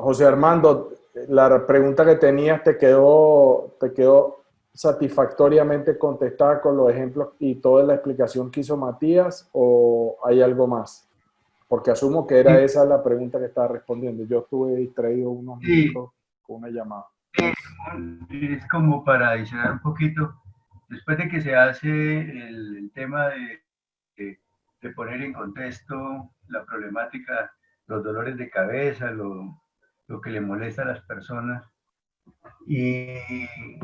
José Armando, la pregunta que tenías te quedó satisfactoriamente contestada con los ejemplos y toda la explicación que hizo Matías, o hay algo más? Porque asumo que era Sí, esa la pregunta que estaba respondiendo. Yo estuve distraído unos sí, minutos con una llamada. es como para adicionar un poquito, después de que se hace el tema de poner en contexto la problemática, los dolores de cabeza, lo que le molesta a las personas, y,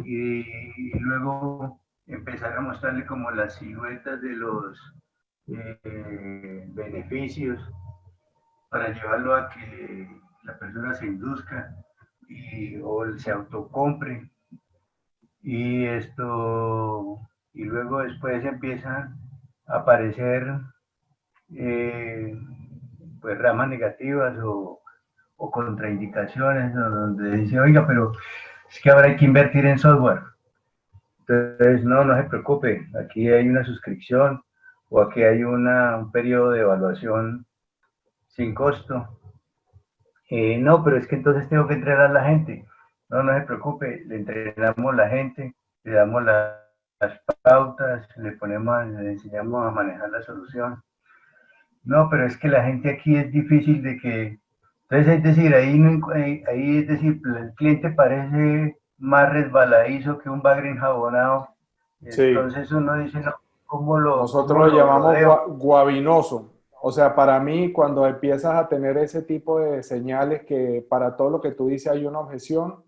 y luego empezar a mostrarle como las siluetas de los beneficios para llevarlo a que la persona se induzca o se autocompre y esto y luego después empiezan a aparecer eh, pues ramas negativas o contraindicaciones donde dice oiga pero es que ahora hay que invertir en software. Entonces no se preocupe, aquí hay una suscripción o aquí hay un periodo de evaluación sin costo. No, pero es que entonces tengo que entrenar a la gente. No se preocupe, le entrenamos a la gente, le damos las pautas, le enseñamos a manejar la solución. No, pero es que la gente aquí es difícil de que... Entonces, es decir, ahí es decir, el cliente parece más resbaladizo que un bagre enjabonado. Sí, Entonces uno dice, no, nosotros cómo lo lo llamamos rodeo? guabinoso. O sea, para mí, cuando empiezas a tener ese tipo de señales que para todo lo que tú dices hay una objeción,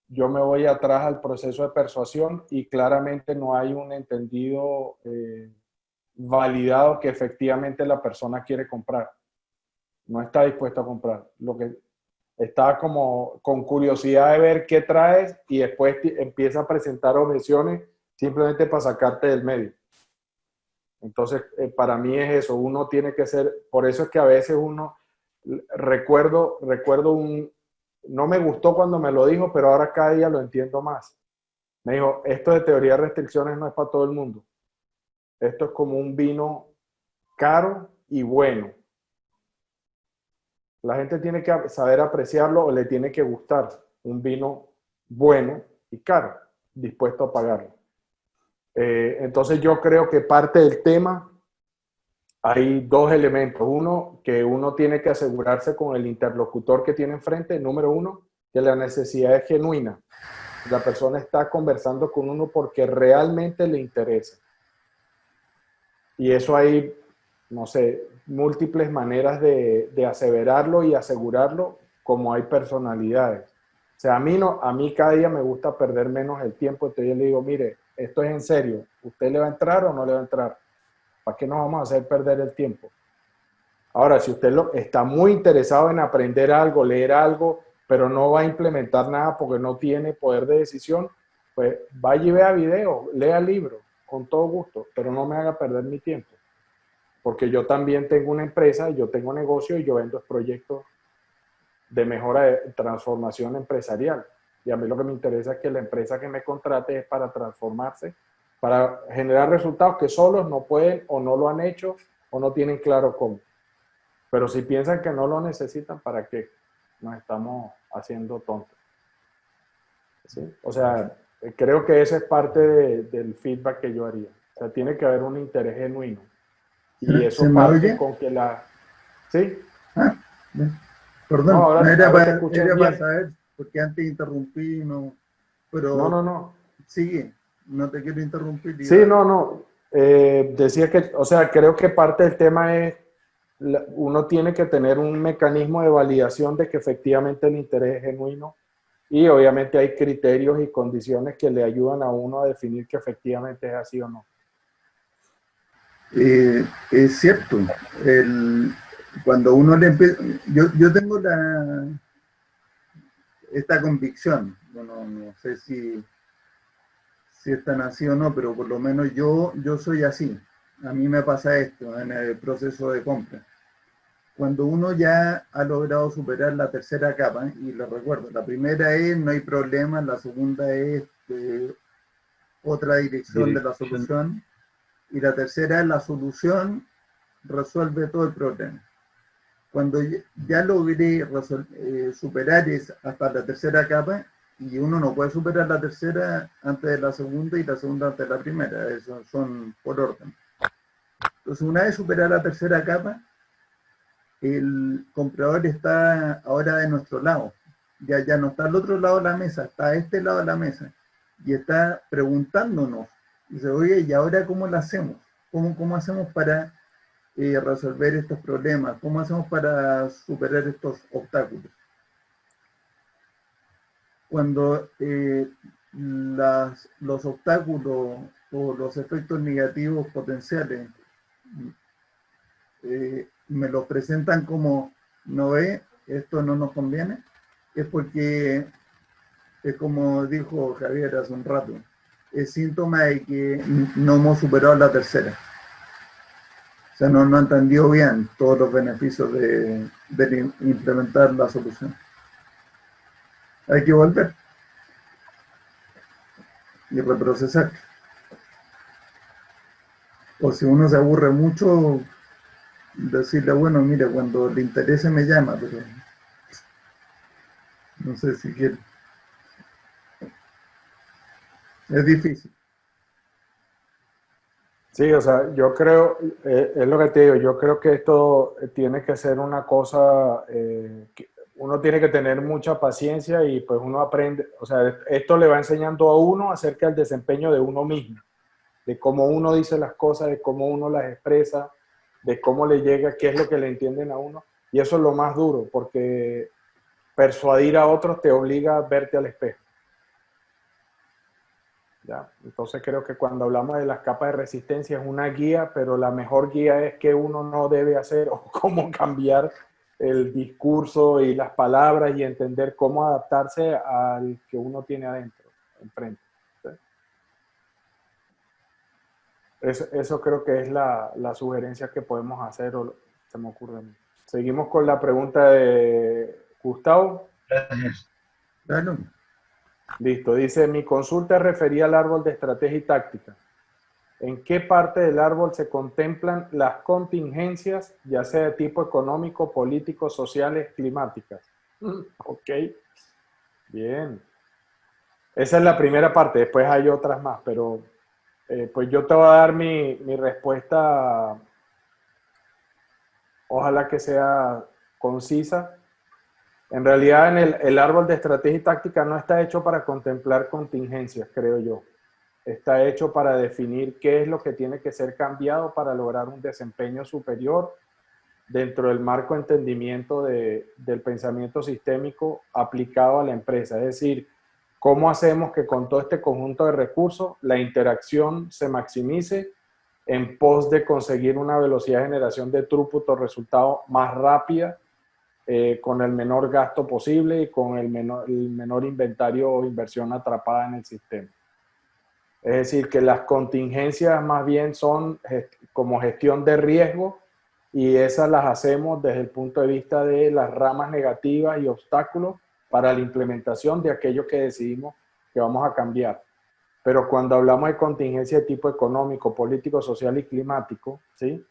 yo me voy atrás al proceso de persuasión y claramente no hay un entendido validado que efectivamente la persona quiere comprar. No está dispuesto a comprar. Lo que está como con curiosidad de ver qué traes y después empieza a presentar objeciones simplemente para sacarte del medio. Entonces, para mí es eso, uno tiene que ser, por eso es que a veces uno, recuerdo no me gustó cuando me lo dijo, pero ahora cada día lo entiendo más. Me dijo, esto de teoría de restricciones no es para todo el mundo. Esto es como un vino caro y bueno. La gente tiene que saber apreciarlo o le tiene que gustar un vino bueno y caro, dispuesto a pagarlo. Entonces yo creo que parte del tema hay dos elementos. Uno, que uno tiene que asegurarse con el interlocutor que tiene enfrente. Número uno, que la necesidad es genuina. La persona está conversando con uno porque realmente le interesa. Y eso hay, no sé, múltiples maneras de aseverarlo y asegurarlo, como hay personalidades. O sea, a mí cada día me gusta perder menos el tiempo. Entonces yo le digo, mire, esto es en serio. ¿Usted le va a entrar o no le va a entrar? ¿Para qué nos vamos a hacer perder el tiempo? Ahora, si usted está muy interesado en aprender algo, leer algo, pero no va a implementar nada porque no tiene poder de decisión, pues vaya y vea videos, lea libros, con todo gusto, pero no me haga perder mi tiempo. Porque yo también tengo una empresa, yo tengo negocio y yo vendo proyectos de mejora de transformación empresarial. Y a mí lo que me interesa es que la empresa que me contrate es para transformarse, para generar resultados que solos no pueden o no lo han hecho o no tienen claro cómo. Pero si piensan que no lo necesitan, ¿para qué? Nos estamos haciendo tontos. ¿Sí? O sea, creo que esa es parte del feedback que yo haría. O sea, tiene que haber un interés genuino. Y ¿Se eso me parte oye? con que la... ¿Sí? Ah, bien. No, Perdón, ahora te escuché era para bien. saber, porque antes interrumpí, no, No, pero no, no. sigue, no te quiero interrumpir. Sí, no, no. Decía que, o sea, creo que parte del tema es, uno tiene que tener un mecanismo de validación de que efectivamente el interés es genuino y obviamente hay criterios y condiciones que le ayudan a uno a definir que efectivamente es así o no. Es cierto, cuando uno le empieza, yo tengo esta convicción, bueno, no sé si es tan así o no, pero por lo menos yo soy así. A mí me pasa esto en el proceso de compra. Cuando uno ya ha logrado superar la tercera capa, y lo recuerdo, la primera es no hay problema, la segunda es otra dirección de la Dirección. solución, y la tercera es la solución resuelve todo el problema. Cuando ya logré superar hasta la tercera capa, y uno no puede superar la tercera antes de la segunda y la segunda antes de la primera, eso son por orden. Entonces, una vez superada la tercera capa, el comprador está ahora de nuestro lado. Ya no está al otro lado de la mesa, está a este lado de la mesa. Y está preguntándonos. Dice, oye, ¿y ahora cómo lo hacemos? ¿Cómo hacemos para resolver estos problemas? ¿Cómo hacemos para superar estos obstáculos? Cuando los obstáculos o los efectos negativos potenciales me los presentan como, no ve, esto no nos conviene, es porque es como dijo Javier hace un rato, es síntoma de que no hemos superado la tercera. O sea, no entendió bien todos los beneficios de implementar la solución. Hay que volver y reprocesar. O si uno se aburre mucho, decirle, bueno, mira, cuando le interese me llama, pero no sé si quiere. Es difícil. Sí, o sea, yo creo, es lo que te digo, yo creo que esto tiene que ser una cosa, que uno tiene que tener mucha paciencia y pues uno aprende, o sea, esto le va enseñando a uno acerca del desempeño de uno mismo, de cómo uno dice las cosas, de cómo uno las expresa, de cómo le llega, qué es lo que le entienden a uno. Y eso es lo más duro, porque persuadir a otros te obliga a verte al espejo. ¿Ya? Entonces creo que cuando hablamos de las capas de resistencia es una guía, pero la mejor guía es que uno no debe hacer o cómo cambiar el discurso y las palabras y entender cómo adaptarse al que uno tiene adentro, enfrente. ¿Sí? Eso creo que es la sugerencia que podemos hacer, o se me ocurre a mí. Seguimos con la pregunta de Gustavo. Gracias. Claro. Listo, dice, mi consulta refería al árbol de estrategia y táctica. ¿En qué parte del árbol se contemplan las contingencias, ya sea de tipo económico, político, sociales, climáticas? Ok, bien. Esa es la primera parte, después hay otras más, pero pues yo te voy a dar mi respuesta, ojalá que sea concisa. En realidad, el árbol de estrategia y táctica no está hecho para contemplar contingencias, creo yo. Está hecho para definir qué es lo que tiene que ser cambiado para lograr un desempeño superior dentro del marco de entendimiento del pensamiento sistémico aplicado a la empresa. Es decir, cómo hacemos que con todo este conjunto de recursos la interacción se maximice en pos de conseguir una velocidad de generación de throughput o resultado más rápida, con el menor gasto posible y con el menor inventario o inversión atrapada en el sistema. Es decir, que las contingencias más bien son como gestión de riesgo y esas las hacemos desde el punto de vista de las ramas negativas y obstáculos para la implementación de aquello que decidimos que vamos a cambiar. Pero cuando hablamos de contingencia de tipo económico, político, social y climático, ¿sí?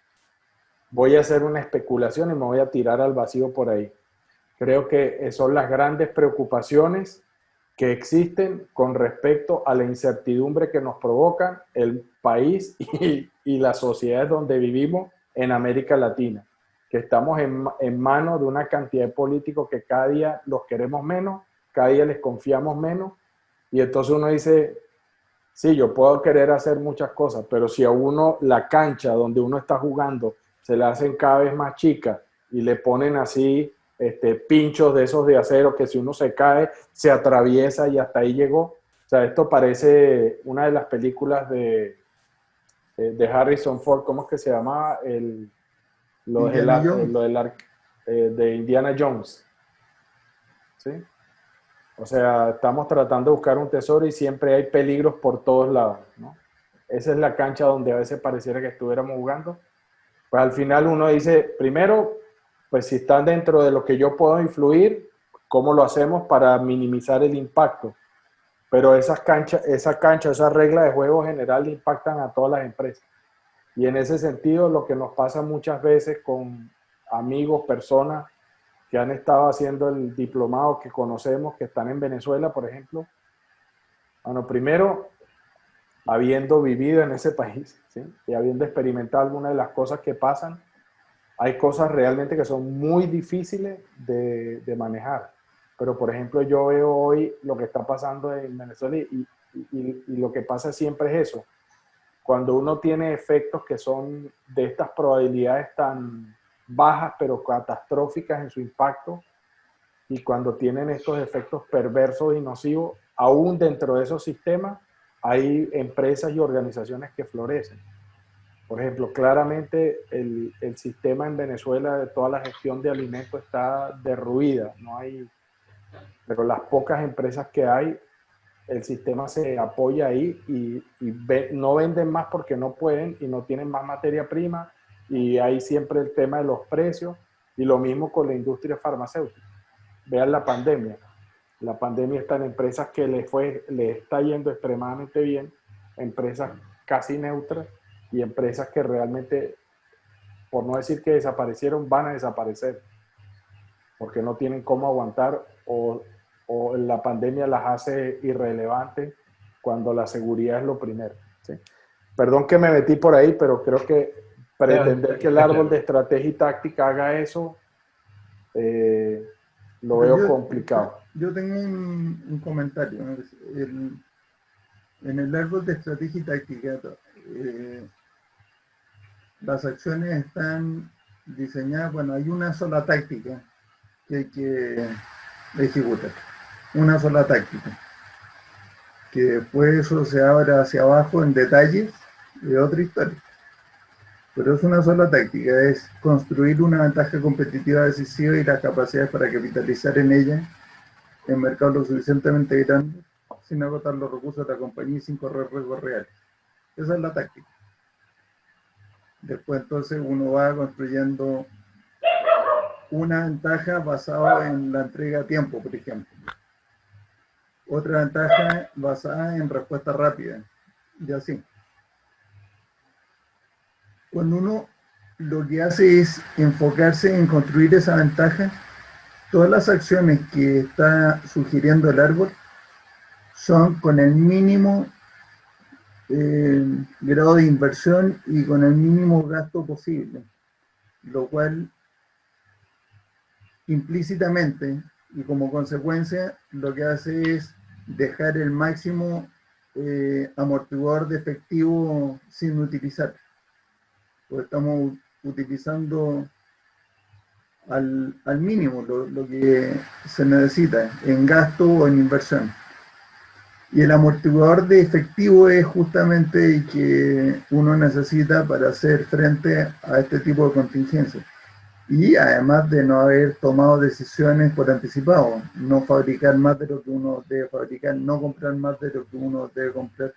Voy a hacer una especulación y me voy a tirar al vacío por ahí. Creo que son las grandes preocupaciones que existen con respecto a la incertidumbre que nos provoca el país y las sociedades donde vivimos en América Latina, que estamos en manos de una cantidad de políticos que cada día los queremos menos, cada día les confiamos menos, y entonces uno dice, sí, yo puedo querer hacer muchas cosas, pero si a uno la cancha donde uno está jugando se la hacen cada vez más chica y le ponen así pinchos de esos de acero que si uno se cae, se atraviesa y hasta ahí llegó. O sea, esto parece una de las películas de Harrison Ford, ¿cómo es que se llamaba? De Indiana Jones. ¿Sí? O sea, estamos tratando de buscar un tesoro y siempre hay peligros por todos lados, ¿no? Esa es la cancha donde a veces pareciera que estuviéramos jugando. Pues al final uno dice, primero, pues si están dentro de lo que yo puedo influir, ¿cómo lo hacemos para minimizar el impacto? Pero esa cancha, esas reglas de juego general impactan a todas las empresas. Y en ese sentido, lo que nos pasa muchas veces con amigos, personas que han estado haciendo el diplomado que conocemos, que están en Venezuela, por ejemplo. Bueno, primero, habiendo vivido en ese país, ¿sí? Y habiendo experimentado algunas de las cosas que pasan, hay cosas realmente que son muy difíciles de manejar. Pero, por ejemplo, yo veo hoy lo que está pasando en Venezuela y lo que pasa siempre es eso. Cuando uno tiene efectos que son de estas probabilidades tan bajas, pero catastróficas en su impacto, y cuando tienen estos efectos perversos y nocivos, aún dentro de esos sistemas, hay empresas y organizaciones que florecen. Por ejemplo, claramente el sistema en Venezuela de toda la gestión de alimentos está derruida, no hay, pero las pocas empresas que hay, el sistema se apoya ahí no venden más porque no pueden y no tienen más materia prima, y hay siempre el tema de los precios, y lo mismo con la industria farmacéutica. Vean la pandemia. La pandemia está en empresas que les está yendo extremadamente bien, empresas casi neutras y empresas que realmente, por no decir que desaparecieron, van a desaparecer porque no tienen cómo aguantar, o la pandemia las hace irrelevantes cuando la seguridad es lo primero, ¿sí? Perdón que me metí por ahí, pero creo que pretender que el árbol de estrategia y táctica haga eso, lo veo complicado. Yo tengo un comentario, ¿no? En el árbol de estrategia y táctica, las acciones están diseñadas, bueno, hay una sola táctica que hay que ejecutar, una sola táctica, que después eso se abra hacia abajo en detalles de otra historia. Pero es una sola táctica, es construir una ventaja competitiva decisiva y las capacidades para capitalizar en ella en mercados lo suficientemente grandes sin agotar los recursos de la compañía y sin correr riesgos reales. Esa es la táctica. Después entonces uno va construyendo una ventaja basada en la entrega a tiempo, por ejemplo. Otra ventaja basada en respuesta rápida, y así. Cuando uno lo que hace es enfocarse en construir esa ventaja, todas las acciones que está sugiriendo el árbol son con el mínimo grado de inversión y con el mínimo gasto posible, lo cual implícitamente y como consecuencia lo que hace es dejar el máximo amortiguador de efectivo sin utilizar. Pues estamos utilizando al mínimo lo que se necesita en gasto o en inversión. Y el amortiguador de efectivo es justamente el que uno necesita para hacer frente a este tipo de contingencias. Y además de no haber tomado decisiones por anticipado, no fabricar más de lo que uno debe fabricar, no comprar más de lo que uno debe comprar,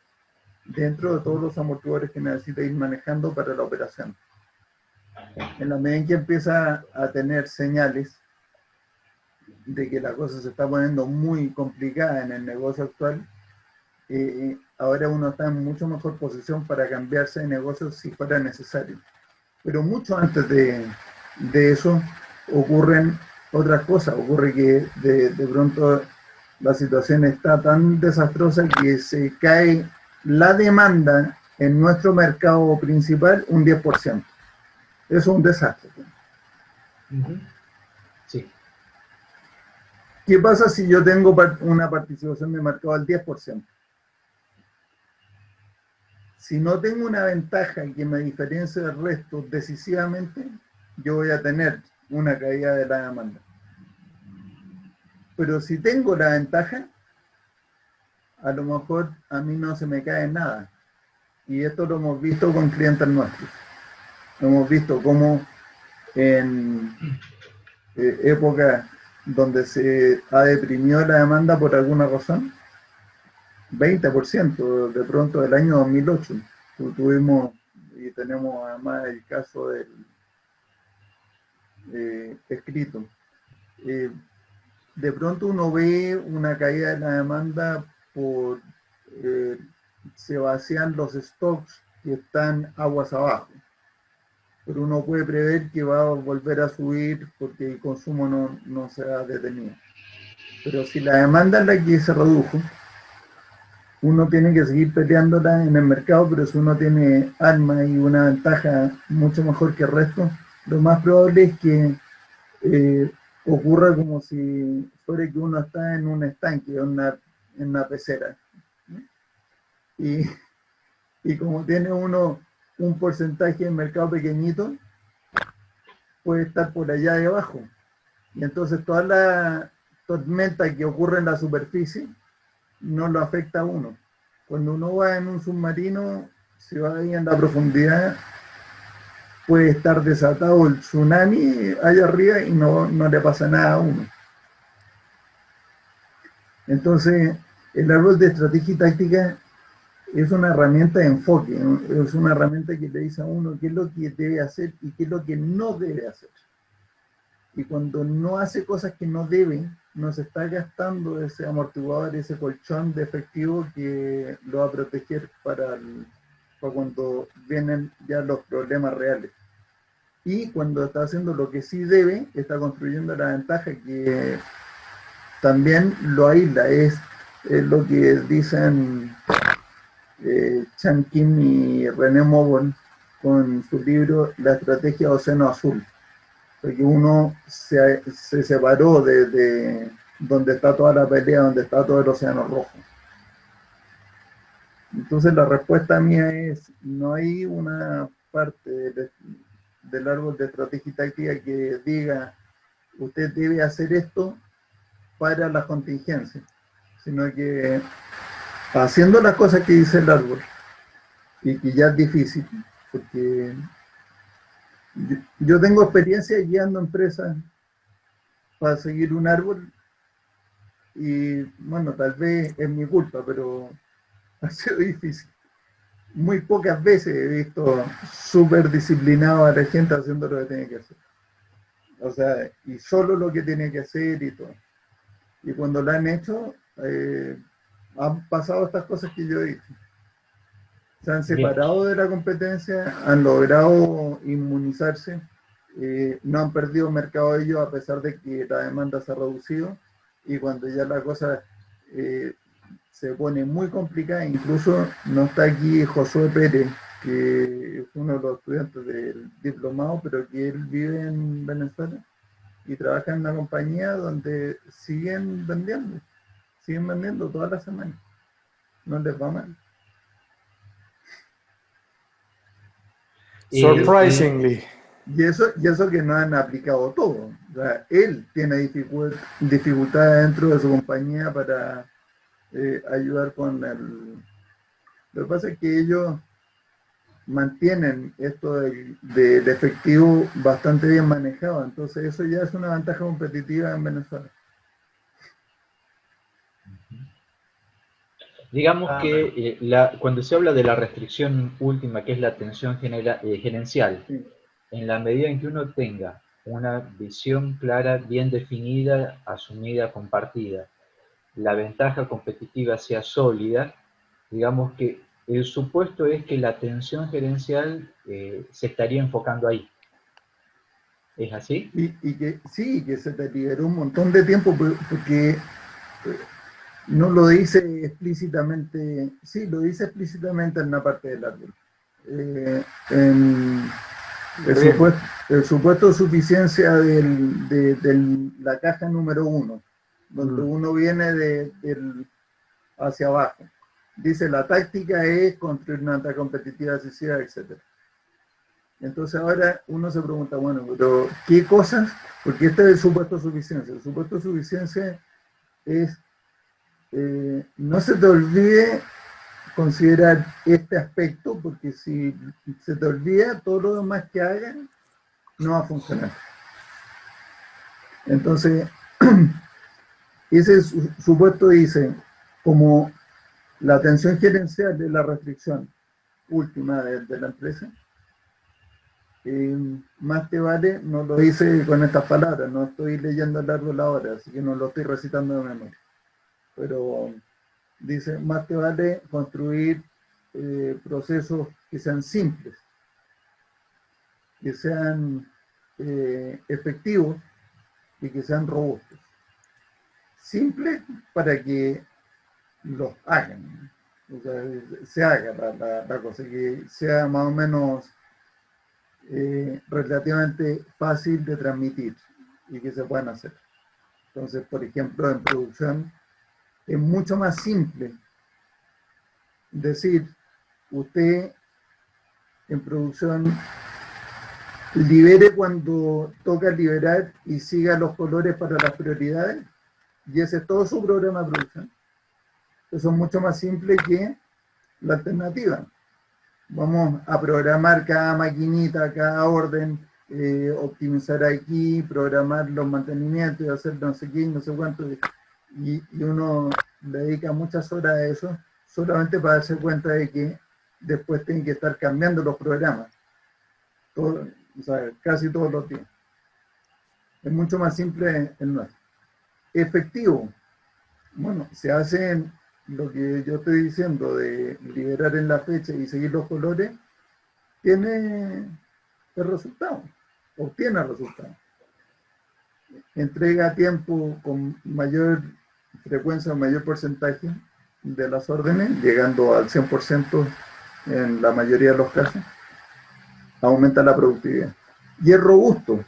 dentro de todos los amortiguadores que necesita ir manejando para la operación. En la medida en que empieza a tener señales de que la cosa se está poniendo muy complicada en el negocio actual, ahora uno está en mucho mejor posición para cambiarse de negocio si fuera necesario. Pero mucho antes de eso ocurren otras cosas. Ocurre que de pronto la situación está tan desastrosa que se cae la demanda en nuestro mercado principal un 10%. Eso es un desastre. Sí. ¿Qué pasa si yo tengo una participación de mercado al 10%? Si no tengo una ventaja que me diferencie del resto decisivamente, yo voy a tener una caída de la demanda. Pero si tengo la ventaja, a lo mejor a mí no se me cae nada. Y esto lo hemos visto con clientes nuestros. Hemos visto cómo en épocas donde se ha deprimido la demanda por alguna razón, 20% de pronto del año 2008. Tuvimos y tenemos además el caso del escrito. De pronto uno ve una caída de la demanda por se vacían los stocks que están aguas abajo. pero uno puede prever que va a volver a subir porque el consumo no se ha detenido. Pero si la demanda es la que se redujo, uno tiene que seguir peleándola en el mercado, pero si uno tiene armas y una ventaja mucho mejor que el resto, lo más probable es que ocurra como si fuera que uno está en un estanque, en una pecera. Y, y como tiene uno un porcentaje de mercado pequeñito, puede estar por allá debajo. Y entonces toda la tormenta que ocurre en la superficie no lo afecta a uno. Cuando uno va en un submarino, si va ahí en la profundidad, puede estar desatado el tsunami allá arriba y no le pasa nada a uno. Entonces, el árbol de estrategia y táctica es una herramienta de enfoque, ¿no? Es una herramienta que le dice a uno qué es lo que debe hacer y qué es lo que no debe hacer. Y cuando no hace cosas que no debe, no se está gastando ese amortiguador, ese colchón de efectivo que lo va a proteger para cuando vienen ya los problemas reales. Y cuando está haciendo lo que sí debe, está construyendo la ventaja que también lo aísla. Es lo que dicen Chan Kim y René Mogol con su libro La estrategia de Océano Azul. Porque uno se separó de donde está toda la pelea, donde está todo el océano rojo. Entonces la respuesta mía es, no hay una parte del árbol de estrategia y táctica que diga, usted debe hacer esto para las contingencias, sino que haciendo las cosas que dice el árbol, y que ya es difícil, porque yo tengo experiencia guiando empresas para seguir un árbol, y bueno, tal vez es mi culpa, pero ha sido difícil. Muy pocas veces he visto súper disciplinado a la gente haciendo lo que tiene que hacer. O sea, y solo lo que tiene que hacer y todo. Y cuando lo han hecho, han pasado estas cosas que yo he dicho. Se han Bien. separado de la competencia, han logrado inmunizarse, no han perdido mercado ellos a pesar de que la demanda se ha reducido, y cuando ya la cosa se pone muy complicada, incluso no está aquí Josué Pérez, que es uno de los estudiantes del diplomado, pero que él vive en Venezuela y trabaja en una compañía donde siguen vendiendo todas las semanas, no les va mal. Surprisingly. Y eso que no han aplicado todo. O sea, él tiene dificultades dentro de su compañía para ayudar con el... Lo que pasa es que ellos mantienen esto del efectivo bastante bien manejado, entonces eso ya es una ventaja competitiva en Venezuela. Digamos que cuando se habla de la restricción última, que es la atención gerencial, Sí. en la medida en que uno tenga una visión clara, bien definida, asumida, compartida, la ventaja competitiva sea sólida, digamos que el supuesto es que la atención gerencial se estaría enfocando ahí. ¿Es así? Y que sí, que se te liberó un montón de tiempo porque no lo dice explícitamente, sí, lo dice explícitamente en una parte del árbol. En el supuesto de suficiencia de la caja número 1, donde uno viene hacia abajo. Dice, la táctica es construir una alta competitiva decisiva, etc. Entonces ahora uno se pregunta, bueno, pero ¿qué cosas? Porque este es el supuesto de suficiencia. El supuesto de suficiencia es, no se te olvide considerar este aspecto, porque si se te olvida, todo lo demás que hagan no va a funcionar. Entonces, ese supuesto dice, como la atención gerencial es la restricción última de la empresa, más te vale, no lo hice con estas palabras, no estoy leyendo el árbol ahora, así que no lo estoy recitando de memoria, pero dice, más te vale construir procesos que sean simples. que sean efectivos y que sean robustos. Simples para que los hagan, o sea, se haga la cosa, que sea más o menos relativamente fácil de transmitir y que se puedan hacer. Entonces, por ejemplo, en producción es mucho más simple decir, usted en producción libere cuando toca liberar y siga los colores para las prioridades, y ese es todo su programa de producción. Eso es mucho más simple que la alternativa. Vamos a programar cada maquinita, cada orden, optimizar aquí, programar los mantenimientos y hacer no sé qué, no sé cuánto. Y uno le dedica muchas horas a eso solamente para darse cuenta de que después tienen que estar cambiando los programas. Todo, o sea, casi todos los días. Es mucho más simple el nuestro. Efectivo. Bueno, se hace lo que yo estoy diciendo de liberar en la fecha y seguir los colores, tiene el resultado, obtiene el resultado. Entrega a tiempo con mayor frecuencia o mayor porcentaje de las órdenes, llegando al 100% en la mayoría de los casos, aumenta la productividad. Y es robusto,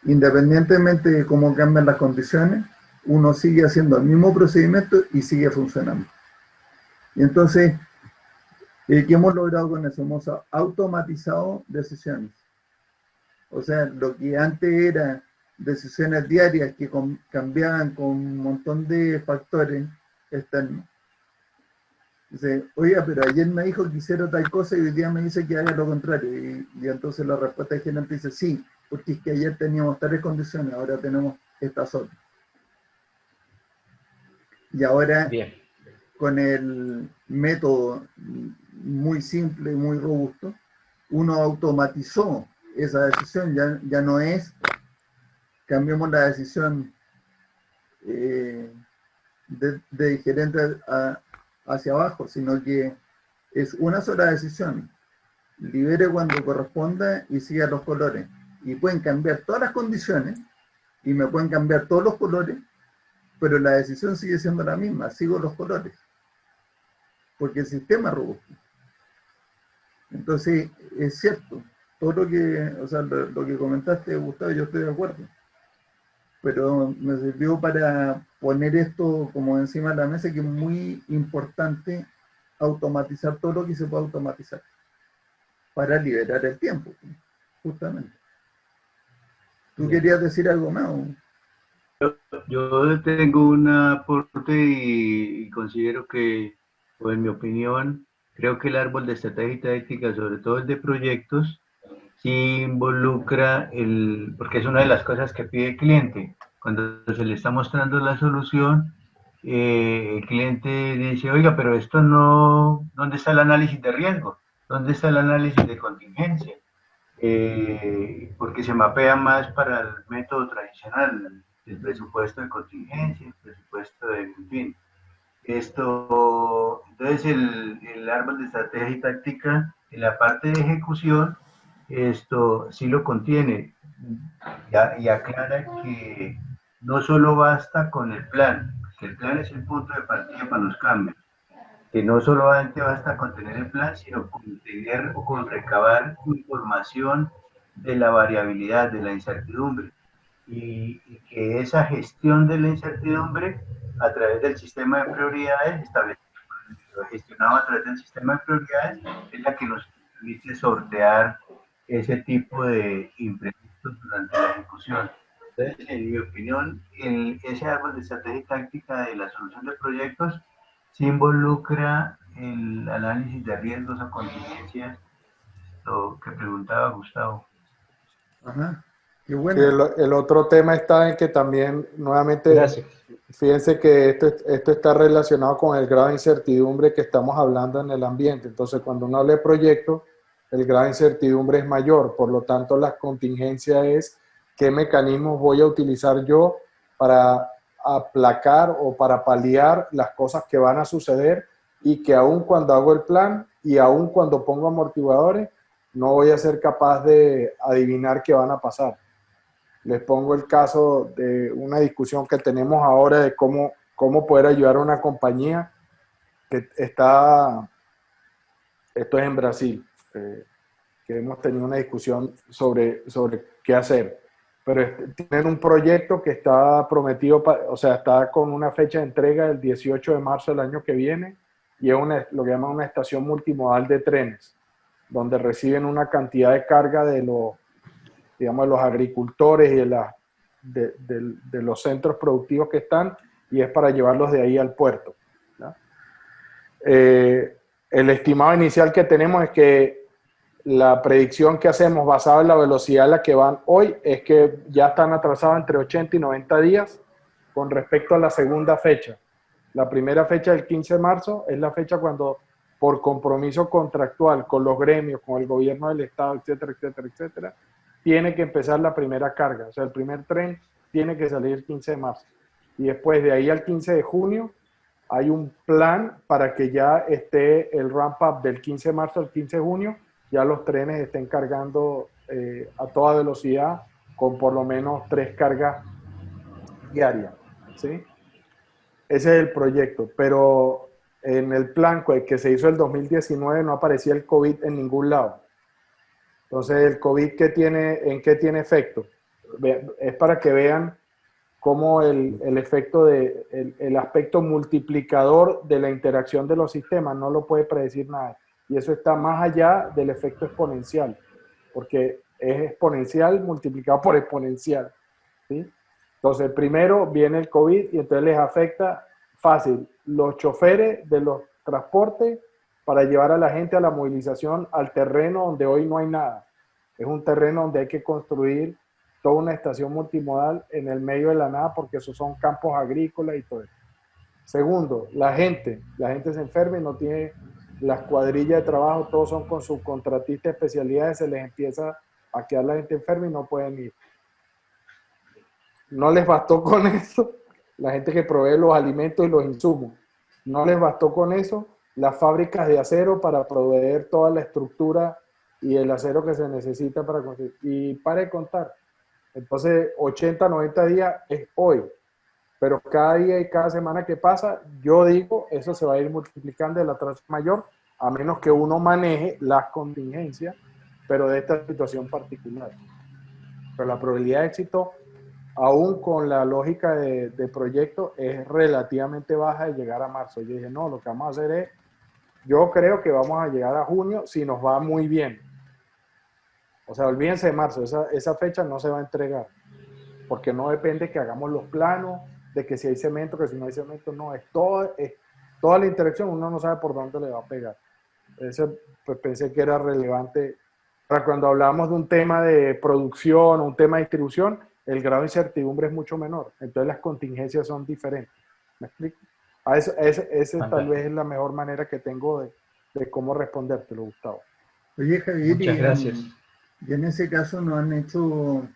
independientemente de cómo cambian las condiciones, uno sigue haciendo el mismo procedimiento y sigue funcionando. Y entonces, ¿qué hemos logrado con eso? Hemos automatizado decisiones. O sea, lo que antes era decisiones diarias que cambiaban con un montón de factores externos. Dice, oiga, pero ayer me dijo que hiciera tal cosa y hoy día me dice que haga lo contrario. Y entonces la respuesta del gerente dice, sí, porque es que ayer teníamos tales condiciones, ahora tenemos estas otras. Y ahora, bien, con el método muy simple y muy robusto, uno automatizó esa decisión, ya no es, cambiemos la decisión de gerente hacia abajo, sino que es una sola decisión, libere cuando corresponda y siga los colores. Y pueden cambiar todas las condiciones y me pueden cambiar todos los colores, pero la decisión sigue siendo la misma, sigo los colores, porque el sistema es robusto. Entonces, es cierto, todo lo que, o sea, lo que comentaste, Gustavo, yo estoy de acuerdo, pero me sirvió para poner esto como encima de la mesa, que es muy importante automatizar todo lo que se puede automatizar, para liberar el tiempo, justamente. ¿Tú querías decir algo más? Yo tengo un aporte y considero que, o en mi opinión, creo que el árbol de estrategia y táctica, sobre todo el de proyectos, sí involucra porque es una de las cosas que pide el cliente. Cuando se le está mostrando la solución, el cliente dice, oiga, pero esto no, ¿dónde está el análisis de riesgo? ¿Dónde está el análisis de contingencia? Porque se mapea más para el método tradicional, el presupuesto de contingencia, el presupuesto de, en fin. Entonces el árbol de estrategia y táctica, en la parte de ejecución, esto sí lo contiene y aclara que no solo basta con el plan, que el plan es el punto de partida para los cambios, que no solamente basta con tener el plan, sino con tener o con recabar información de la variabilidad, de la incertidumbre, y que esa gestión de la incertidumbre a través del sistema de prioridades, gestionado a través del sistema de prioridades, es la que nos permite sortear ese tipo de imprevistos durante la ejecución. Entonces, en mi opinión, ese árbol de estrategia y táctica de la solución de proyectos se involucra el análisis de riesgos o contingencias, lo que preguntaba Gustavo. Ajá, qué bueno. Sí, el otro tema está en que también, nuevamente, Gracias. Fíjense que esto está relacionado con el grado de incertidumbre que estamos hablando en el ambiente. Entonces, cuando uno habla de proyecto, el grado de incertidumbre es mayor. Por lo tanto, la contingencia es qué mecanismos voy a utilizar yo para aplacar o para paliar las cosas que van a suceder y que aun cuando hago el plan y aun cuando pongo amortiguadores, no voy a ser capaz de adivinar qué van a pasar. Les pongo el caso de una discusión que tenemos ahora de cómo poder ayudar a una compañía que está, esto es en Brasil, que hemos tenido una discusión sobre qué hacer. Pero tienen un proyecto que está prometido, o sea, está con una fecha de entrega el 18 de marzo del año que viene, y es lo que llaman una estación multimodal de trenes, donde reciben una cantidad de carga de los agricultores y de los centros productivos que están, y es para llevarlos de ahí al puerto, ¿no? El estimado inicial que tenemos es que la predicción que hacemos basada en la velocidad a la que van hoy es que ya están atrasados entre 80 y 90 días con respecto a la segunda fecha. La primera fecha del 15 de marzo es la fecha cuando, por compromiso contractual con los gremios, con el gobierno del estado, etcétera, etcétera, etcétera, tiene que empezar la primera carga. O sea, el primer tren tiene que salir el 15 de marzo. Y después de ahí al 15 de junio hay un plan para que ya esté el ramp up del 15 de marzo al 15 de junio, ya los trenes estén cargando a toda velocidad con por lo menos 3 cargas diarias, ¿sí? Ese es el proyecto, pero en el plan que se hizo el 2019 no aparecía el COVID en ningún lado. Entonces, ¿el COVID en qué tiene efecto? Es para que vean cómo el efecto el aspecto multiplicador de la interacción de los sistemas no lo puede predecir nada. Y eso está más allá del efecto exponencial, porque es exponencial multiplicado por exponencial, ¿sí? Entonces, primero viene el COVID y entonces les afecta fácil los choferes de los transportes para llevar a la gente a la movilización al terreno donde hoy no hay nada. Es un terreno donde hay que construir toda una estación multimodal en el medio de la nada porque esos son campos agrícolas y todo eso. Segundo, la gente se enferma y no tiene las cuadrillas de trabajo, todos son con subcontratistas de especialidades, se les empieza a quedar la gente enferma y no pueden ir. No les bastó con eso, la gente que provee los alimentos y los insumos, no les bastó con eso, las fábricas de acero para proveer toda la estructura y el acero que se necesita para construir. Y para de contar. Entonces, 80, 90 días es hoy. Pero cada día y cada semana que pasa, yo digo, eso se va a ir multiplicando de la tasa mayor, a menos que uno maneje las contingencias, pero de esta situación particular. Pero la probabilidad de éxito, aún con la lógica de proyecto, es relativamente baja de llegar a marzo. Yo dije, no, lo que vamos a hacer es, yo creo que vamos a llegar a junio si nos va muy bien. O sea, olvídense de marzo, esa fecha no se va a entregar, porque no depende que hagamos los planos, de que si hay cemento, que si no hay cemento, no, es toda la interacción, uno no sabe por dónde le va a pegar. Eso, pues pensé que era relevante para cuando hablamos de un tema de producción o un tema de distribución, el grado de incertidumbre es mucho menor, entonces las contingencias son diferentes. ¿Me explico? Ese tal vez es la mejor manera que tengo de cómo respondértelo, Gustavo. Oye, Javier, muchas gracias. Y en ese caso nos han hecho,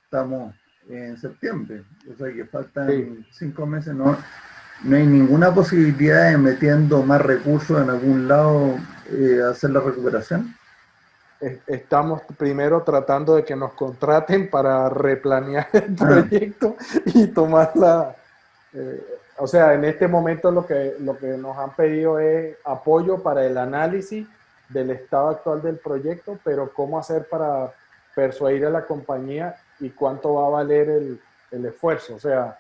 estamos en septiembre, o sea que faltan 5 meses, no hay ninguna posibilidad de metiendo más recursos en algún lado hacer la recuperación. Estamos primero tratando de que nos contraten para replanear el proyecto y tomarla. O sea, en este momento lo que nos han pedido es apoyo para el análisis del estado actual del proyecto, pero cómo hacer para persuadir a la compañía y cuánto va a valer el esfuerzo. O sea,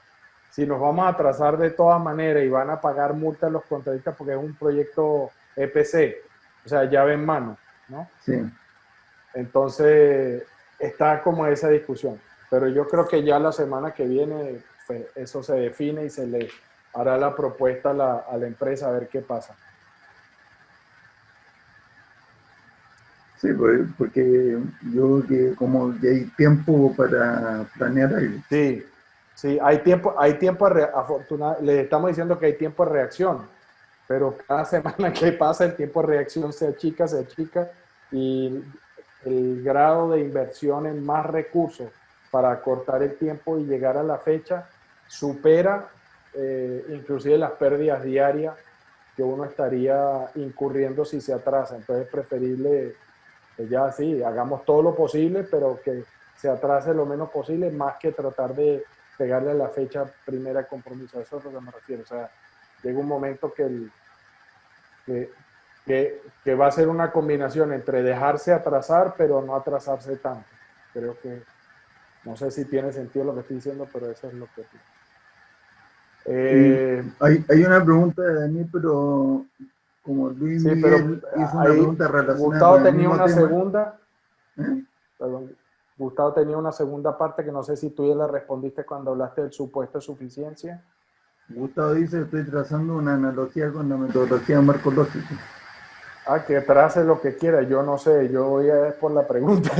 si nos vamos a atrasar de todas maneras y van a pagar multas a los contratistas porque es un proyecto EPC, o sea, llave en mano, ¿no? Sí. Entonces, está como esa discusión. Pero yo creo que ya la semana que viene pues, eso se define y se le hará la propuesta a la empresa a ver qué pasa. Sí, porque yo creo que como que hay tiempo para planear algo. Sí, hay tiempo, afortunadamente, les estamos diciendo que hay tiempo de reacción, pero cada semana que pasa el tiempo de reacción se achica y el grado de inversión en más recursos para acortar el tiempo y llegar a la fecha supera inclusive las pérdidas diarias que uno estaría incurriendo si se atrasa. Entonces es preferible que ya sí, hagamos todo lo posible, pero que se atrase lo menos posible, más que tratar de pegarle a la fecha primera de compromiso. A eso es a lo que me refiero. O sea, llega un momento que va a ser una combinación entre dejarse atrasar, pero no atrasarse tanto. Creo que, no sé si tiene sentido lo que estoy diciendo, pero eso es lo que hay una pregunta de Daniel, pero como Luis sí, pero Miguel hizo una ahí pregunta relacionada Gustavo con el tenía mismo una tema. segunda, ¿Eh? perdón, Gustavo tenía una segunda parte que no sé si tú ya la respondiste cuando hablaste del supuesto de suficiencia. Gustavo dice, estoy trazando una analogía con la metodología marcológica. Ah, que trace lo que quiera, yo no sé, yo voy a ver por la pregunta,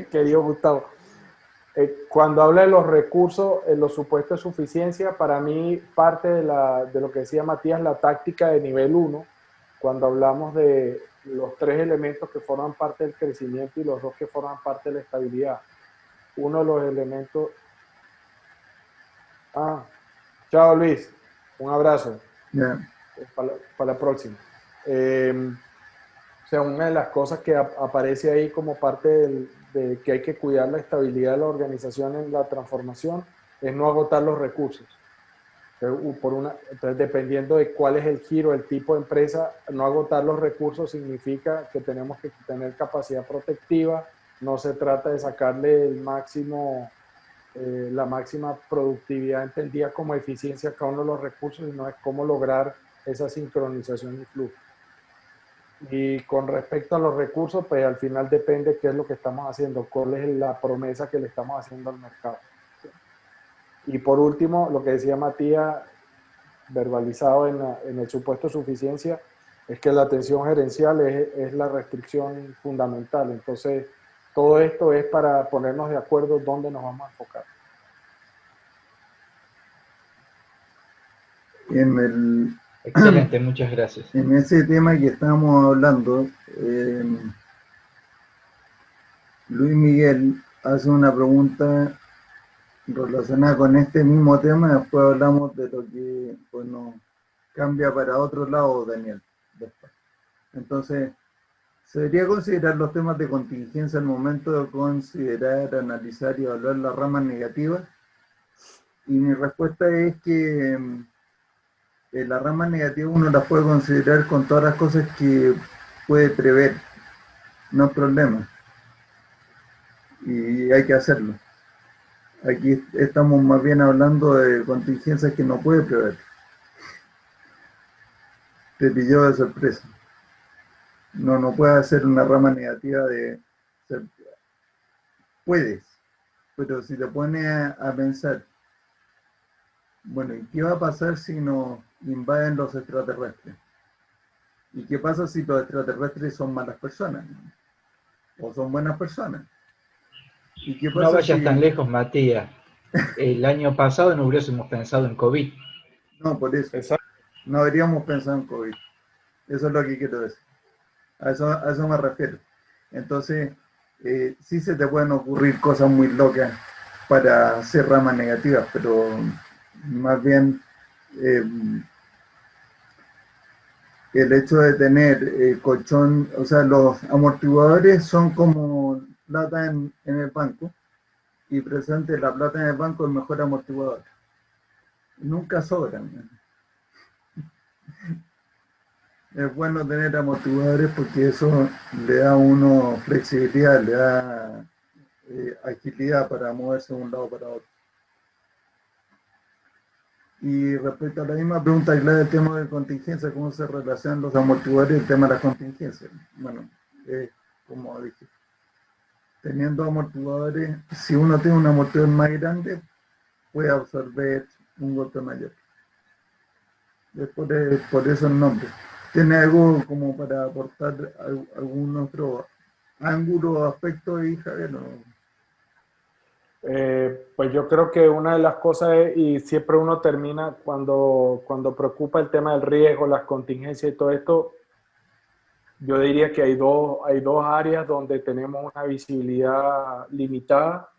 querido Gustavo. Cuando habla de los recursos, en los supuestos de suficiencia, para mí parte de lo que decía Matías, la táctica de nivel 1, cuando hablamos de los 3 elementos que forman parte del crecimiento y los 2 que forman parte de la estabilidad. Uno de los elementos... Ah, chao Luis, un abrazo, Yeah. para la próxima. O sea, una de las cosas que aparece ahí como parte de que hay que cuidar la estabilidad de la organización en la transformación es no agotar los recursos. Entonces, dependiendo de cuál es el giro, el tipo de empresa, no agotar los recursos significa que tenemos que tener capacidad protectiva. No se trata de sacarle el máximo, la máxima productividad entendida como eficiencia a cada uno de los recursos, sino es cómo lograr esa sincronización y flujo. Y con respecto a los recursos, pues al final depende qué es lo que estamos haciendo, cuál es la promesa que le estamos haciendo al mercado. Y por último, lo que decía Matías, verbalizado en el supuesto de suficiencia, es que la atención gerencial es la restricción fundamental. Entonces, todo esto es para ponernos de acuerdo dónde nos vamos a enfocar. Excelente, muchas gracias. En ese tema que estábamos hablando, Luis Miguel hace una pregunta relacionada con este mismo tema, después hablamos de lo que bueno, cambia para otro lado, Daniel. Después. Entonces, ¿se debería considerar los temas de contingencia al momento de considerar, analizar y evaluar las ramas negativas? Y mi respuesta es que las ramas negativas uno las puede considerar con todas las cosas que puede prever, no es problema. Y hay que hacerlo. Aquí estamos más bien hablando de contingencias que no puede prever. Te pilló de sorpresa. No puede hacer una rama negativa de... Puedes, pero si te pones a pensar, bueno, ¿y qué va a pasar si nos invaden los extraterrestres? ¿Y qué pasa si los extraterrestres son malas personas? ¿O son buenas personas? ¿Y qué No pasa vayas si... tan lejos, Matías. El año pasado no hubiésemos pensado en COVID. No, por eso. Exacto. No habríamos pensado en COVID. Eso es lo que quiero decir. A eso me refiero. Entonces, sí se te pueden ocurrir cosas muy locas para hacer ramas negativas, pero más bien el hecho de tener colchón, o sea, los amortiguadores son como plata en el banco y presente la plata en el banco es el mejor amortiguador. Nunca sobran. Es bueno tener amortiguadores porque eso le da a uno flexibilidad, le da agilidad para moverse de un lado para otro. Y respecto a la misma pregunta, claro, el tema de contingencia, ¿cómo se relacionan los amortiguadores y el tema de la contingencia? Bueno, como dije, teniendo amortiguadores, si uno tiene un amortiguador más grande, puede absorber un golpe mayor. Es por eso el nombre. ¿Tiene algo como para aportar algún otro ángulo o aspecto ahí, Javier? ¿No? Pues yo creo que una de las cosas es, y siempre uno termina cuando preocupa el tema del riesgo, las contingencias y todo esto, yo diría que hay dos áreas donde tenemos una visibilidad limitada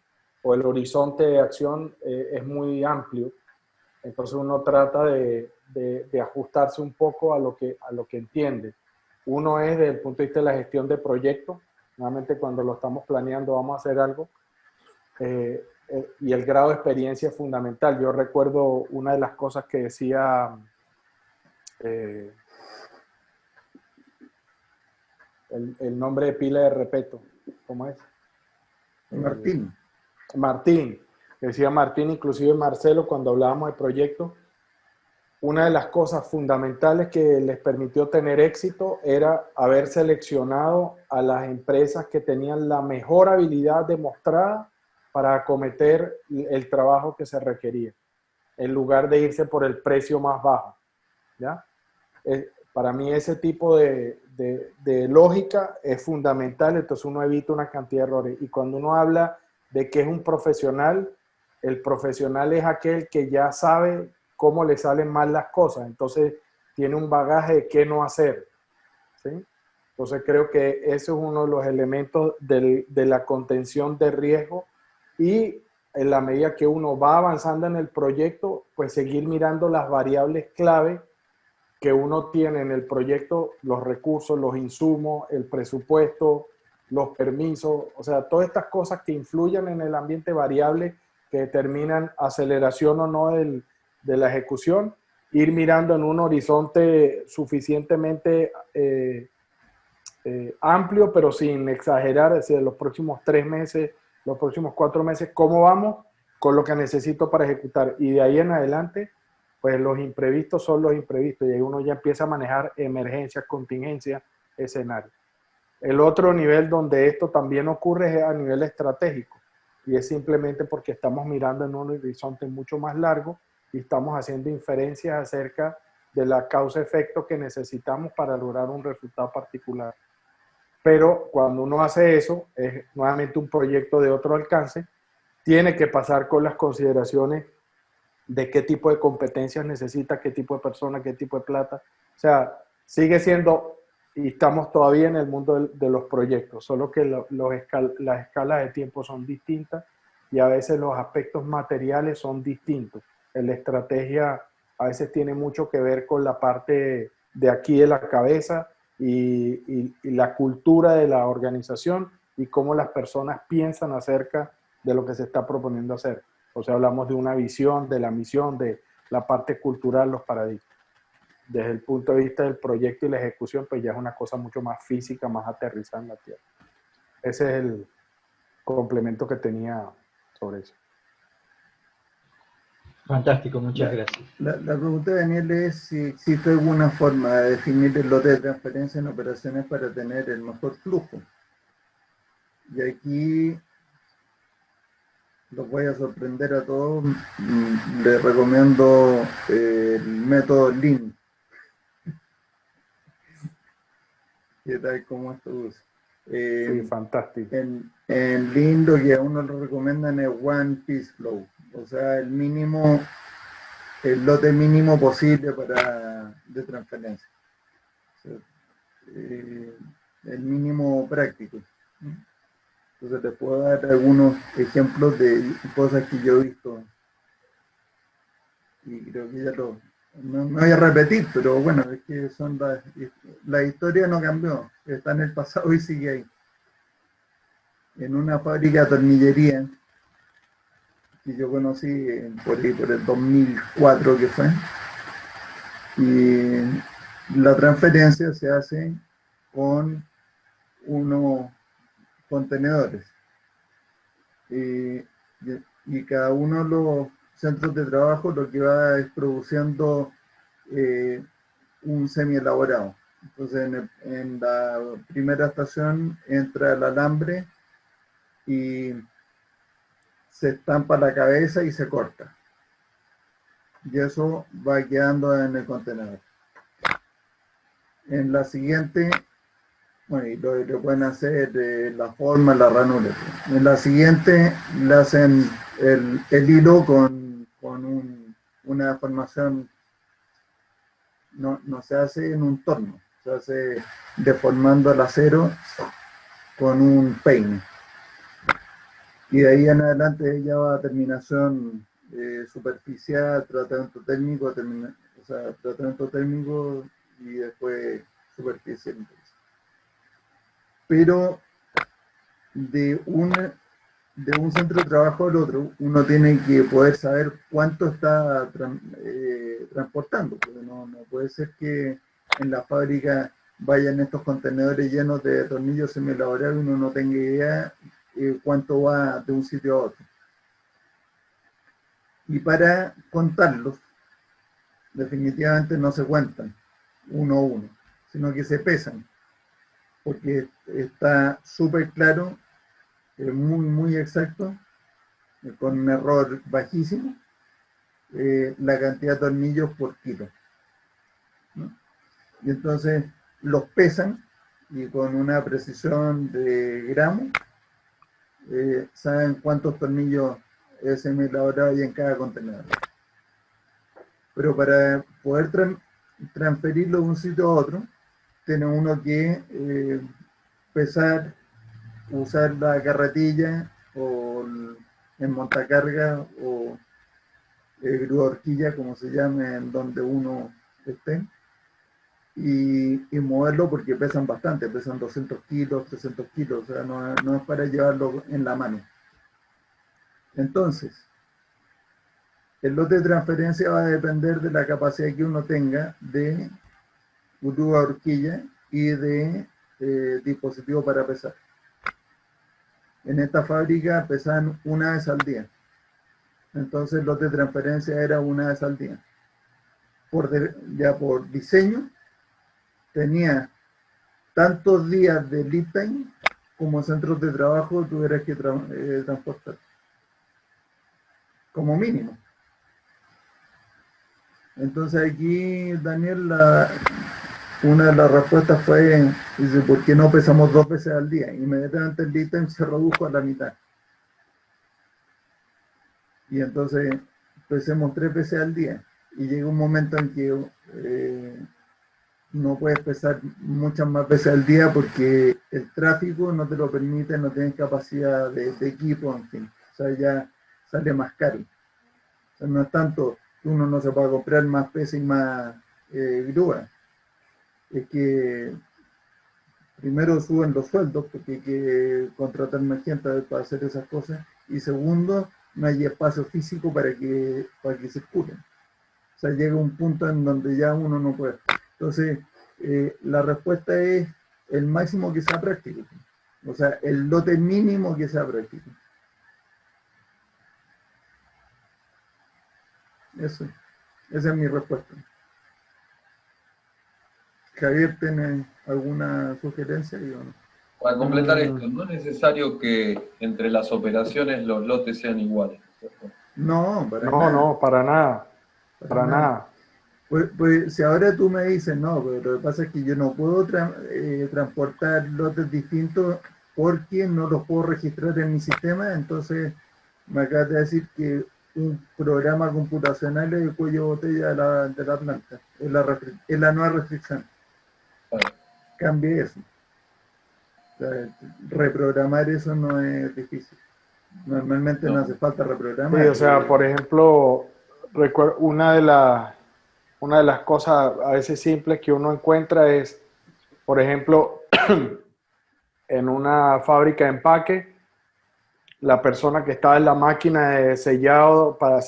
o el horizonte de acción es muy amplio. Entonces uno trata de ajustarse un poco a lo que entiende. Uno es desde el punto de vista de la gestión de proyectos. Nuevamente, cuando lo estamos planeando, vamos a hacer algo. Y el grado de experiencia es fundamental. Yo recuerdo una de las cosas que decía el nombre de pila de Repeto. ¿Cómo es? Martín. Martín. Decía Martín, inclusive Marcelo, cuando hablábamos de proyectos, una de las cosas fundamentales que les permitió tener éxito era haber seleccionado a las empresas que tenían la mejor habilidad demostrada para acometer el trabajo que se requería, en lugar de irse por el precio más bajo, ¿ya? Para mí ese tipo de lógica es fundamental, entonces uno evita una cantidad de errores. Y cuando uno habla de que es un profesional, el profesional es aquel que ya sabe cómo le salen mal las cosas, entonces tiene un bagaje de qué no hacer, ¿sí? Entonces creo que ese es uno de los elementos de la contención de riesgo, y en la medida que uno va avanzando en el proyecto, pues seguir mirando las variables clave que uno tiene en el proyecto, los recursos, los insumos, el presupuesto, los permisos, o sea, todas estas cosas que influyen en el ambiente variable que determinan aceleración o no de la ejecución, ir mirando en un horizonte suficientemente amplio, pero sin exagerar, es decir, los próximos 3 meses, los próximos 4 meses, cómo vamos con lo que necesito para ejecutar. Y de ahí en adelante, pues los imprevistos son los imprevistos, y ahí uno ya empieza a manejar emergencias, contingencias, escenarios. El otro nivel donde esto también ocurre es a nivel estratégico, y es simplemente porque estamos mirando en un horizonte mucho más largo y estamos haciendo inferencias acerca de la causa-efecto que necesitamos para lograr un resultado particular. Pero cuando uno hace eso, es nuevamente un proyecto de otro alcance, tiene que pasar con las consideraciones de qué tipo de competencias necesita, qué tipo de persona, qué tipo de plata. O sea, sigue siendo, y estamos todavía en el mundo de los proyectos, solo que las escalas de tiempo son distintas y a veces los aspectos materiales son distintos. La estrategia a veces tiene mucho que ver con la parte de aquí de la cabeza y la cultura de la organización y cómo las personas piensan acerca de lo que se está proponiendo hacer. O sea, hablamos de una visión, de la misión, de la parte cultural, los paradigmas. Desde el punto de vista del proyecto y la ejecución, pues ya es una cosa mucho más física, más aterrizada en la tierra. Ese es el complemento que tenía sobre eso. Fantástico, muchas gracias. La pregunta de Daniel es si existe alguna forma de definir el lote de transferencia en operaciones para tener el mejor flujo. Y aquí los voy a sorprender a todos. Les recomiendo el método Lean. ¿Qué tal? ¿Cómo esto usa? Sí, fantástico. En Lean lo que a uno le recomiendan es One Piece Flow. O sea, el lote mínimo posible de transferencia. O sea, el mínimo práctico. Entonces les puedo dar algunos ejemplos de cosas que yo he visto. Y creo que ya no voy a repetir, pero bueno, es que son la historia no cambió. Está en el pasado y sigue ahí. En una fábrica de tornillería que yo conocí por el 2004 que fue, y la transferencia se hace con unos contenedores y cada uno de los centros de trabajo lo que va es produciendo un semi-elaborado. Entonces en la primera estación entra el alambre y se estampa la cabeza y se corta. Y eso va quedando en el contenedor. En la siguiente, bueno, y lo pueden hacer de la forma, la ranura. En la siguiente le hacen el hilo con una formación, no se hace en un torno, se hace deformando el acero con un peine. Y de ahí en adelante ya va a terminación superficial, tratamiento técnico, o sea, tratamiento técnico y después superficial. Pero de un centro de trabajo al otro, uno tiene que poder saber cuánto está transportando, porque no puede ser que en la fábrica vayan estos contenedores llenos de tornillos semielaborados y uno no tenga idea cuánto va de un sitio a otro. Y para contarlos, definitivamente no se cuentan uno a uno, sino que se pesan, porque está súper claro, muy, muy exacto, con un error bajísimo, la cantidad de tornillos por kilo, ¿no? Y entonces los pesan y con una precisión de gramos saben cuántos tornillos semielaborados hay en cada contenedor. Pero para poder transferirlo de un sitio a otro, tiene uno que pesar, usar la carretilla o en montacarga o grúa horquilla, como se llame, en donde uno esté, y moverlo porque pesan bastante, pesan 200 kilos, 300 kilos, o sea, no es para llevarlo en la mano. Entonces, el lote de transferencia va a depender de la capacidad que uno tenga de grúa horquilla y de dispositivo para pesar. En esta fábrica pesaban una vez al día. Entonces el lote de transferencia era una vez al día. Ya por diseño tenía tantos días de lead time como centros de trabajo tuvieras que transportar. Como mínimo. Entonces aquí, Daniel, una de las respuestas fue, dice, ¿por qué no pesamos 2 veces al día? Inmediatamente el lead time se redujo a la mitad. Y entonces pesemos 3 veces al día. Y llega un momento en que no puedes pesar muchas más veces al día porque el tráfico no te lo permite, no tienes capacidad de equipo, en fin. O sea, ya sale más caro. O sea, no es tanto que uno no se pueda comprar más peces y más grúa. Es que primero suben los sueldos porque hay que contratar más gente para hacer esas cosas. Y segundo, no hay espacio físico para que circulen. O sea, llega un punto en donde ya uno no puede. Entonces, la respuesta es el máximo que sea práctico. O sea, el lote mínimo que sea práctico. Eso. Esa es mi respuesta. Javier, ¿tiene alguna sugerencia? Yo no. Para completar esto, no es necesario que entre las operaciones los lotes sean iguales, ¿cierto? No, para No, nada. no, para nada. Para nada. Pues si ahora tú me dices, no, pero lo que pasa es que yo no puedo transportar lotes distintos porque no los puedo registrar en mi sistema, entonces me acabas de decir que un programa computacional es el cuello de botella de la planta, es la nueva restricción. Bueno, Cambie eso. O sea, reprogramar eso no es difícil. Normalmente no hace falta reprogramar. Sí, o sea, por ejemplo, una de las cosas a veces simples que uno encuentra es, por ejemplo, en una fábrica de empaque, la persona que estaba en la máquina de sellado para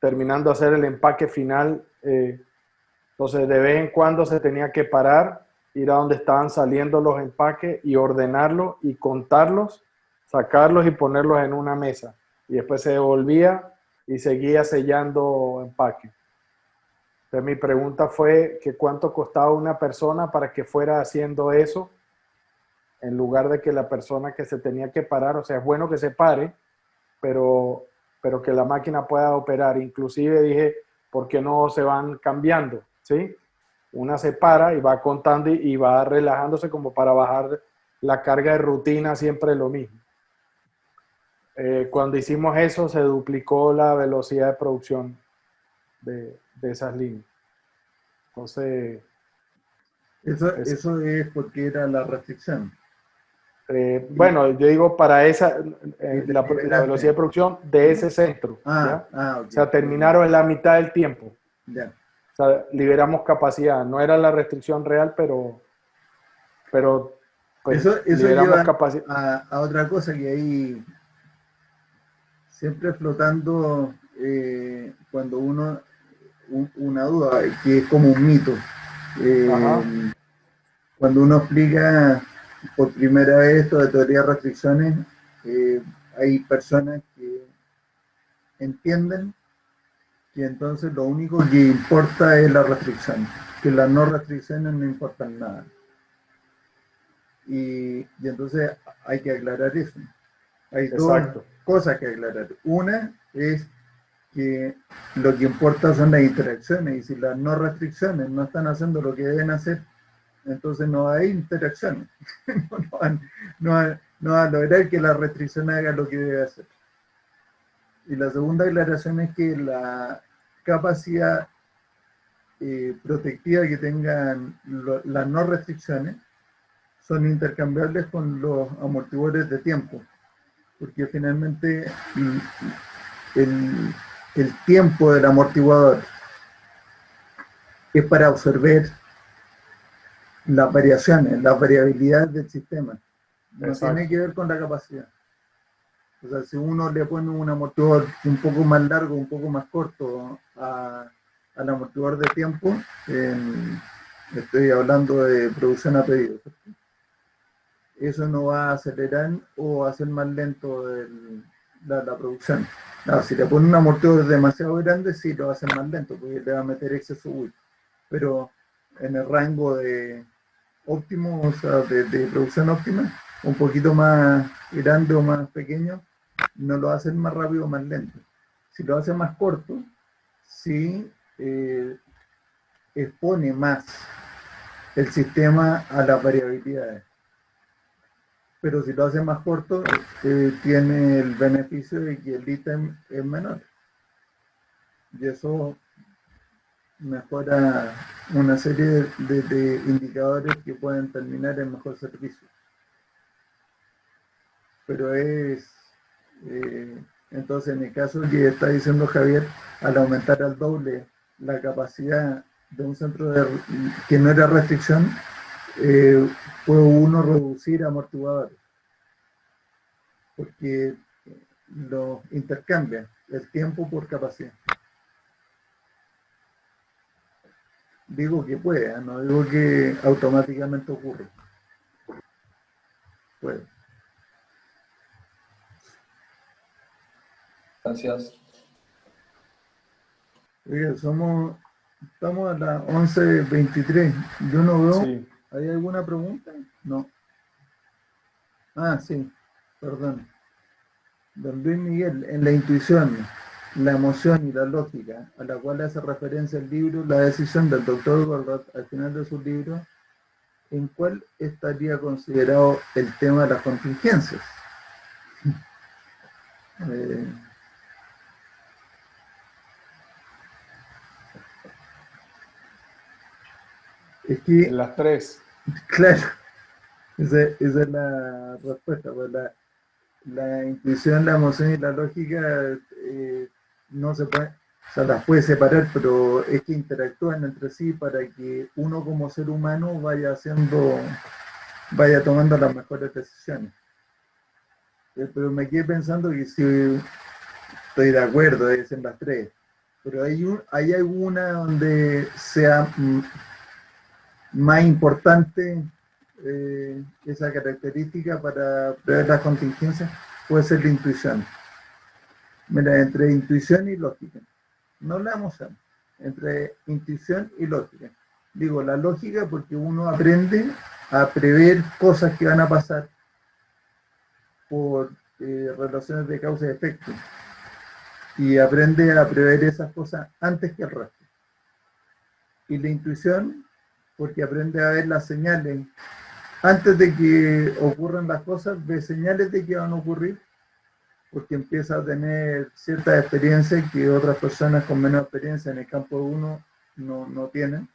terminando de hacer el empaque final, entonces de vez en cuando se tenía que parar, ir a donde estaban saliendo los empaques y ordenarlos y contarlos, sacarlos y ponerlos en una mesa. Y después se devolvía y seguía sellando empaque. Entonces mi pregunta fue que cuánto costaba una persona para que fuera haciendo eso en lugar de que la persona que se tenía que parar, o sea, es bueno que se pare, pero que la máquina pueda operar. Inclusive dije, ¿por qué no se van cambiando? ¿Sí? Una se para y va contando y va relajándose como para bajar la carga de rutina, siempre lo mismo. Cuando hicimos eso, se duplicó la velocidad de producción de esas líneas. Entonces... Eso es porque era la restricción. Bueno, yo digo para esa, la velocidad de producción de ese centro. ¿ya? Okay. O sea, terminaron en la mitad del tiempo. Ya. O sea, liberamos capacidad. No era la restricción real, pero pues, Eso liberamos lleva capacidad. a otra cosa que ahí siempre flotando cuando una duda, que es como un mito. Cuando uno explica por primera vez esto de teoría de restricciones, hay personas que entienden que entonces lo único que importa es la restricción, que las no restricciones no importan nada. Y entonces hay que aclarar eso. Hay dos cosas que aclarar. Una es que lo que importa son las interacciones, y si las no restricciones no están haciendo lo que deben hacer, entonces no hay interacciones. no va a lograr que la restricción haga lo que debe hacer. Y la segunda aclaración es que la capacidad protectiva que tengan las no restricciones son intercambiables con los amortiguadores de tiempo, porque finalmente el tiempo del amortiguador es para observar las variaciones, las variabilidades del sistema. No tiene que ver con la capacidad. O sea, si uno le pone un amortiguador un poco más largo, un poco más corto al amortiguador de tiempo, estoy hablando de producción a pedido, ¿cierto? Eso no va a acelerar o hacer más lento la producción. No, si le pone un amortiguador demasiado grande, sí lo va a hacer más lento, porque le va a meter exceso uso. Pero en el rango de óptimo, o sea, de producción óptima, un poquito más grande o más pequeño, no lo hacen más rápido o más lento. Si lo hace más corto, sí expone más el sistema a las variabilidades. Pero si lo hace más corto, tiene el beneficio de que el ítem es menor. Y eso mejora una serie de indicadores que pueden terminar en mejor servicio. Pero entonces en el caso que está diciendo Javier, al aumentar al doble la capacidad de un centro que no era restricción, puede uno reducir amortiguadores, porque lo intercambia el tiempo por capacidad. Digo que puede, no digo que automáticamente ocurre. Puede. Gracias. Oye, estamos a las 11:23. Yo no veo. Sí. ¿Hay alguna pregunta? No. Ah, sí, perdón. Don Luis Miguel, en la intuición, la emoción y la lógica, a la cual hace referencia el libro La decisión del Dr. Gordot al final de su libro, ¿en cuál estaría considerado el tema de las contingencias? Es que, en las tres. claro, esa es la respuesta. Pues la intuición, la emoción y la lógica no se puede, o sea, las puede separar, pero es que interactúan entre sí para que uno como ser humano vaya tomando las mejores decisiones. Pero me quedé pensando que si estoy de acuerdo, dicen las tres, pero hay alguna donde sea más importante esa característica para prever las contingencias. Puede ser la intuición. Mira, entre intuición y lógica, no la emoción, entre intuición y lógica. Digo, la lógica porque uno aprende a prever cosas que van a pasar por relaciones de causa y efecto, y aprende a prever esas cosas antes que el resto. Y la intuición porque aprende a ver las señales antes de que ocurran las cosas, ve señales de que van a ocurrir, porque empieza a tener cierta experiencia que otras personas con menos experiencia en el campo de uno no tienen.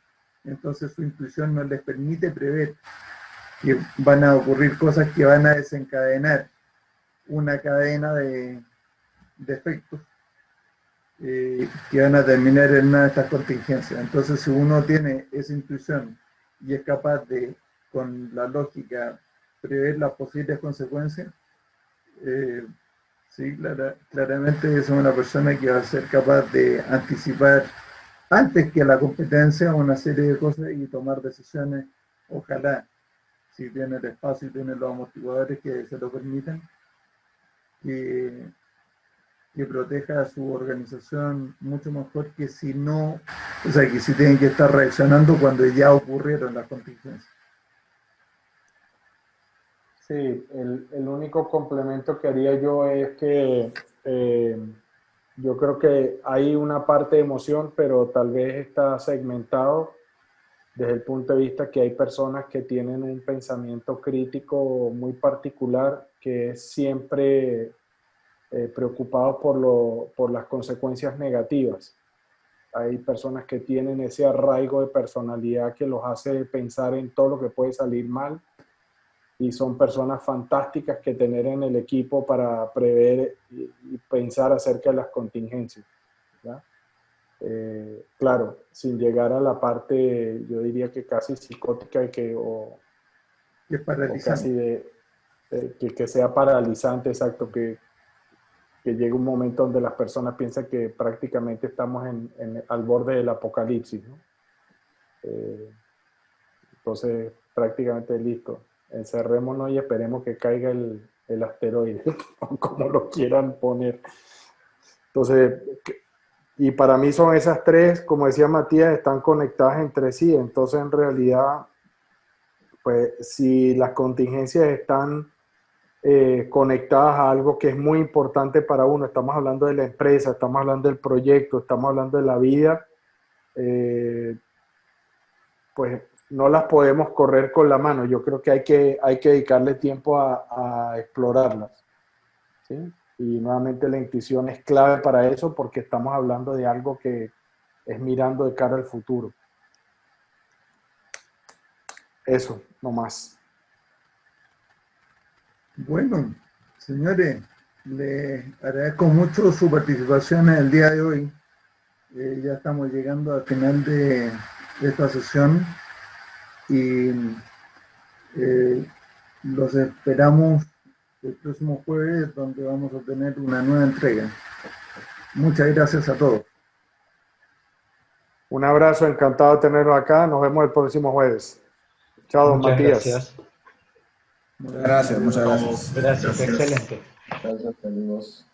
Entonces su intuición no les permite prever que van a ocurrir cosas que van a desencadenar una cadena de efectos que van a terminar en una de estas contingencias. Entonces, si uno tiene esa intuición y es capaz de, con la lógica, prever las posibles consecuencias, sí, claramente es una persona que va a ser capaz de anticipar antes que la competencia una serie de cosas y tomar decisiones, ojalá, si tiene el espacio y tiene los amortiguadores que se lo permitan, que proteja a su organización mucho mejor que si no, o sea, que si tienen que estar reaccionando cuando ya ocurrieron las contingencias. Sí, el único complemento que haría yo es que yo creo que hay una parte de emoción, pero tal vez está segmentado desde el punto de vista que hay personas que tienen un pensamiento crítico muy particular, que es siempre preocupado por las consecuencias negativas. Hay personas que tienen ese arraigo de personalidad que los hace pensar en todo lo que puede salir mal, y son personas fantásticas que tener en el equipo para prever y pensar acerca de las contingencias, ¿ya? Claro, sin llegar a la parte, yo diría que casi psicótica o casi que sea paralizante, exacto, que llegue un momento donde las personas piensan que prácticamente estamos al borde del apocalipsis, ¿no? Entonces, prácticamente listo. Encerrémonos y esperemos que caiga el asteroide, como lo quieran poner. Entonces, y para mí son esas tres, como decía Matías, están conectadas entre sí. Entonces, en realidad, pues si las contingencias están conectadas a algo que es muy importante para uno, estamos hablando de la empresa, estamos hablando del proyecto, estamos hablando de la vida, pues no las podemos correr con la mano. Yo creo que hay que dedicarle tiempo a explorarlas, ¿sí? Y nuevamente la intuición es clave para eso, porque estamos hablando de algo que es mirando de cara al futuro. Eso, no más. Bueno, señores, les agradezco mucho su participación en el día de hoy. Ya estamos llegando al final de esta sesión y los esperamos el próximo jueves, donde vamos a tener una nueva entrega. Muchas gracias a todos. Un abrazo, encantado de tenerlos acá. Nos vemos el próximo jueves. Chao, don Matías. Gracias. Muchas gracias, muchas gracias. Gracias, excelente. Gracias, amigos.